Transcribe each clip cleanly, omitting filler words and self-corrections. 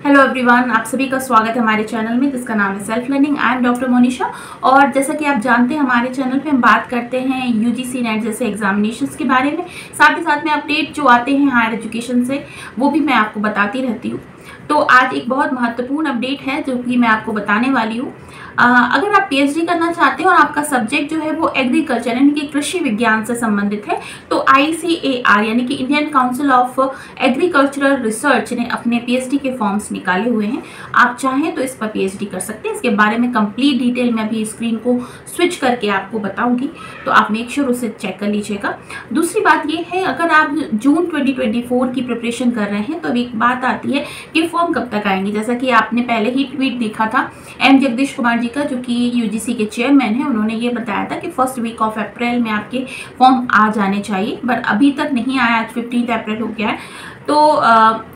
Hello everyone, आप सभी का स्वागत है हमारे चैनल में जिसका नाम है self learning. I am doctor Monisha. और जैसा कि आप जानते हैं, हमारे चैनल पे हम बात करते हैं यूजीसी नेट जैसे एग्जामिनेशंस के बारे में। साथ ही साथ में अपडेट जो आते हैं हायर एजुकेशन से वो भी मैं आपको बताती रहती हूँ। तो आज एक बहुत महत्वपूर्ण अपडेट है जो कि मैं आपको बताने वाली हूँ। अगर आप पीएचडी करना चाहते हैं और आपका सब्जेक्ट जो है वो एग्रीकल्चर यानी कि कृषि विज्ञान से संबंधित है, तो ICAR यानी कि Indian council of agricultural research ने अपने पीएचडी के फॉर्म्स निकाले हुए हैं। आप चाहें तो इस पर पीएचडी कर सकते हैं। इसके बारे में कंप्लीट डिटेल में अभी स्क्रीन को स्विच करके आपको बताऊंगी, तो आप मेक श्योर उसे चेक कर लीजिएगा। दूसरी बात ये है, अगर आप जून 2024 की प्रिपरेशन कर रहे हैं तो एक बात आती है कि फॉर्म कब तक आएंगे। जैसा कि आपने पहले ही ट्वीट देखा था एम जगदीश कुमार जी का, जो कि यूजीसी के चेयरमैन है, उन्होंने ये बताया था कि फर्स्ट वीक ऑफ अप्रैल में आपके फॉर्म आ जाने चाहिए, बट अभी तक नहीं आया। आज 15 अप्रैल हो गया है, तो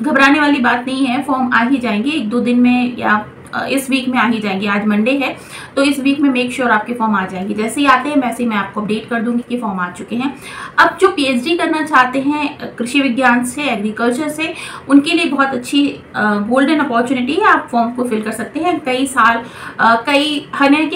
घबराने वाली बात नहीं है। फॉर्म आ ही जाएंगे एक दो दिन में या इस वीक में आ ही जाएंगे। आज मंडे है तो इस वीक में मेक श्योर आपके फॉर्म आ जाएंगे। जैसे ही आते हैं वैसे ही मैं आपको अपडेट कर दूंगी कि फॉर्म आ चुके हैं। अब जो पीएचडी करना चाहते हैं कृषि विज्ञान से, एग्रीकल्चर से, उनके लिए बहुत अच्छी गोल्डन अपॉर्चुनिटी है। आप फॉर्म को फिल कर सकते हैं। कई साल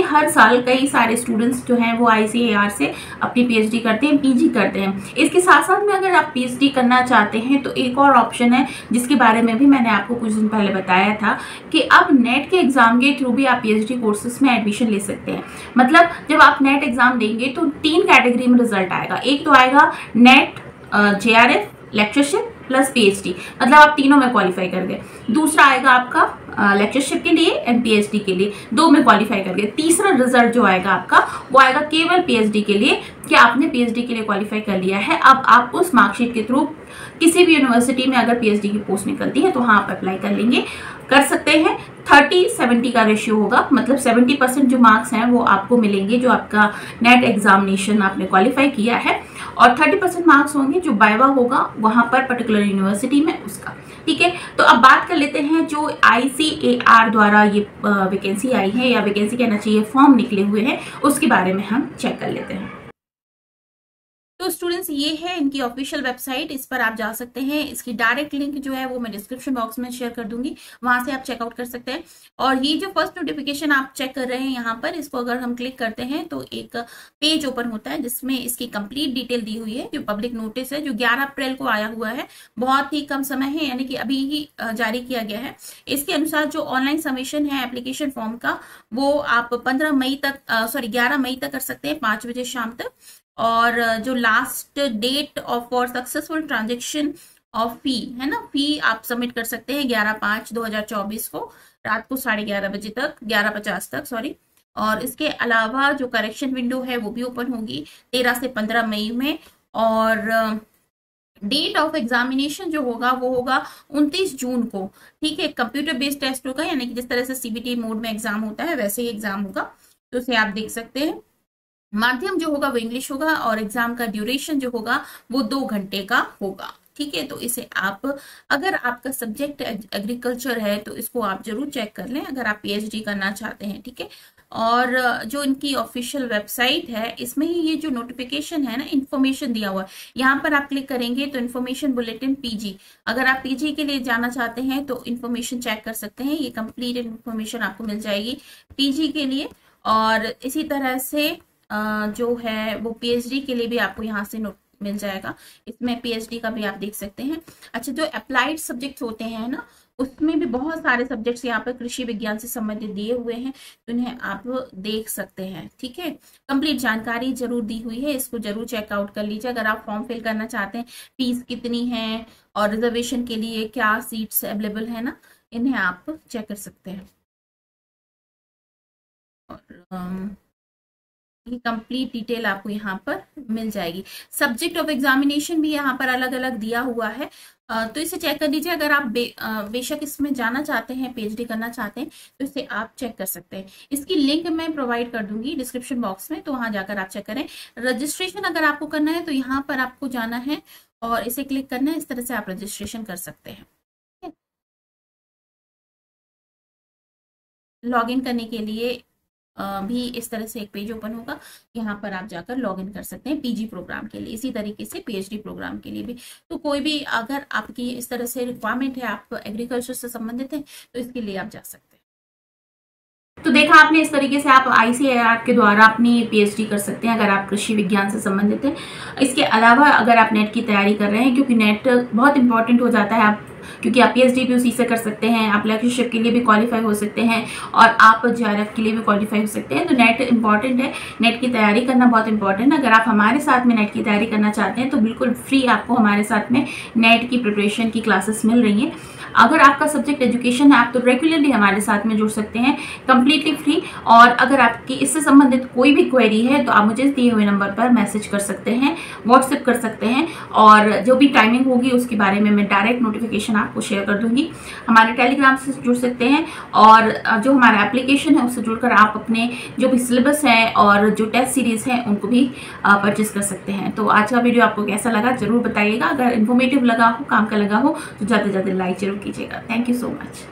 हर साल कई सारे स्टूडेंट्स जो हैं वो ICAR से अपनी पीएचडी करते हैं, पीजी करते हैं। इसके साथ साथ में अगर आप पीएचडी करना चाहते हैं तो एक और ऑप्शन है जिसके बारे में भी मैंने आपको कुछ दिन पहले बताया था कि अब नेट के एग्जाम के थ्रू भी आप पीएचडी कोर्सेज में एडमिशन ले सकते हैं। मतलब जब आप नेट एग्जाम देंगे तो 3 कैटेगरी में रिजल्ट आएगा। एक तो आएगा net JRF lectureship plus PhD, मतलब आप तीनों में क्वालिफाई कर गए। दूसरा आएगा आपका लेक्चरशिप के लिए एंड पीएचडी के लिए, 2 में क्वालिफाई कर गए। तीसरा रिजल्ट जो आएगा आपका वो आएगा केवल पीएचडी के लिए कि आपने पीएचडी के लिए क्वालिफाई कर लिया है। अब आप उस मार्कशीट के थ्रू किसी भी यूनिवर्सिटी में अगर पीएचडी की पोस्ट निकलती है तो हाँ आप अप्लाई कर सकते हैं। 30-70 का रेशियो होगा, मतलब 70% जो मार्क्स हैं वो आपको मिलेंगे जो आपका नेट एग्जामिनेशन आपने क्वालिफाई किया है, और 30% मार्क्स होंगे जो वाइवा होगा वहां पर पर्टिकुलर यूनिवर्सिटी में उसका। ठीक है, तो अब बात कर लेते हैं जो ICAR द्वारा ये वैकेंसी आई है, या वैकेंसी कहना चाहिए फॉर्म निकले हुए हैं, उसके बारे में हम चेक कर लेते हैं। तो स्टूडेंट्स, ये है इनकी ऑफिशियल वेबसाइट। इस पर आप जा सकते हैं। इसकी डायरेक्ट लिंक जो है वो मैं डिस्क्रिप्शन बॉक्स में शेयर कर दूंगी, वहां से आप चेकआउट कर सकते हैं। और ये जो फर्स्ट नोटिफिकेशन आप चेक कर रहे हैं यहाँ पर, इसको अगर हम क्लिक करते हैं तो एक पेज ओपन होता है जिसमें इसकी कंप्लीट डिटेल दी हुई है। जो पब्लिक नोटिस है जो 11 अप्रैल को आया हुआ है, बहुत ही कम समय है, यानी कि अभी ही जारी किया गया है। इसके अनुसार जो ऑनलाइन सबमिशन है एप्लीकेशन फॉर्म का, वो आप 11 मई तक कर सकते हैं, 5 बजे शाम तक। और जो last date of for successful transaction of fee है ना, फी आप सबमिट कर सकते हैं 11/5/2024 को रात को 11:30 बजे तक, 11:50 तक सॉरी। और इसके अलावा जो करेक्शन विंडो है वो भी ओपन होगी 13 से 15 मई में। और डेट ऑफ एग्जामिनेशन जो होगा वो होगा 29 जून को। ठीक है, कंप्यूटर बेस्ड टेस्ट होगा, यानी कि जिस तरह से CBT मोड में एग्जाम होता है वैसे ही एग्जाम होगा, तो उसे आप देख सकते हैं। माध्यम जो होगा वो इंग्लिश होगा, और एग्जाम का ड्यूरेशन जो होगा वो 2 घंटे का होगा। ठीक है, तो इसे आप, अगर आपका सब्जेक्ट एग्रीकल्चर है तो इसको आप जरूर चेक कर लें अगर आप पीएचडी करना चाहते हैं। ठीक है, और जो इनकी ऑफिशियल वेबसाइट है इसमें ही ये जो नोटिफिकेशन है ना, इन्फॉर्मेशन दिया हुआ है, यहाँ पर आप क्लिक करेंगे तो इन्फॉर्मेशन बुलेटिन पीजी, अगर आप पीजी के लिए जाना चाहते हैं तो इन्फॉर्मेशन चेक कर सकते हैं। ये कंप्लीट इन्फॉर्मेशन आपको मिल जाएगी पीजी के लिए। और इसी तरह से जो है वो पीएचडी के लिए भी आपको यहाँ से नोट मिल जाएगा। इसमें पीएचडी का भी आप देख सकते हैं। अच्छा, जो अप्लाइड सब्जेक्ट्स होते हैं ना, उसमें भी बहुत सारे सब्जेक्ट्स यहाँ पर कृषि विज्ञान से संबंधित दिए हुए हैं, तो इन्हें आप देख सकते हैं। ठीक है, कंप्लीट जानकारी जरूर दी हुई है, इसको जरूर चेकआउट कर लीजिए। अगर आप फॉर्म फिल करना चाहते हैं, फीस कितनी है और रिजर्वेशन के लिए क्या सीट्स अवेलेबल है ना, इन्हें आप चेक कर सकते हैं। और ये कंप्लीट डिटेल आपको यहाँ पर मिल जाएगी। सब्जेक्ट ऑफ एग्जामिनेशन भी यहाँ पर अलग अलग दिया हुआ है, तो इसे चेक कर लीजिए। अगर आप बेशक इसमें जाना चाहते हैं, पीएचडी करना चाहते हैं, तो इसे आप चेक कर सकते हैं। इसकी लिंक मैं प्रोवाइड कर दूंगी डिस्क्रिप्शन बॉक्स में, तो वहां जाकर आप चेक करें। रजिस्ट्रेशन अगर आपको करना है तो यहाँ पर आपको जाना है और इसे क्लिक करना है। इस तरह से आप रजिस्ट्रेशन कर सकते हैं। लॉग इन करने के लिए भी इस तरह से एक पेज ओपन होगा। यहाँ पर आप जाकर लॉग इन कर सकते हैं पीजी प्रोग्राम के लिए, इसी तरीके से पीएचडी प्रोग्राम के लिए भी। तो कोई भी अगर आपकी इस तरह से रिक्वायरमेंट है, आप एग्रीकल्चर से संबंधित हैं, तो इसके लिए आप जा सकते हैं। तो देखा आपने, इस तरीके से आप ICAR के द्वारा अपनी पीएचडी कर सकते हैं अगर आप कृषि विज्ञान से संबंधित हैं। इसके अलावा अगर आप नेट की तैयारी कर रहे हैं, क्योंकि नेट बहुत इंपॉर्टेंट हो जाता है, आप क्योंकि आप पीएचडी भी उसी से कर सकते हैं, आप लेक्चरशिप के लिए भी क्वालिफाई हो सकते हैं और आप JRF के लिए भी क्वालिफाई हो सकते हैं। तो नेट इंपॉर्टेंट है, नेट की तैयारी करना बहुत इंपॉर्टेंट है। अगर आप हमारे साथ में नेट की तैयारी करना चाहते हैं तो बिल्कुल फ्री आपको हमारे साथ में नेट की प्रिपरेशन की क्लासेस मिल रही हैं। अगर आपका सब्जेक्ट एजुकेशन है, आप तो रेगुलरली हमारे साथ में जुड़ सकते हैं कंप्लीटली फ्री। और अगर आपकी इससे संबंधित कोई भी क्वेरी है तो आप मुझे दिए हुए नंबर पर मैसेज कर सकते हैं, व्हाट्सएप कर सकते हैं, और जो भी टाइमिंग होगी उसके बारे में मैं डायरेक्ट नोटिफिकेशन आपको शेयर कर दूंगी। हमारे टेलीग्राम से जुड़ सकते हैं और जो हमारा एप्लीकेशन है उससे जुड़कर आप अपने जो भी सिलेबस है और जो टेस्ट सीरीज है उनको भी परचेस कर सकते हैं। तो आज का वीडियो आपको कैसा लगा जरूर बताइएगा। अगर इन्फॉर्मेटिव लगा हो, काम का लगा हो, तो ज़्यादा से ज़्यादा लाइक जरूर कीजिएगा। Thank you so much.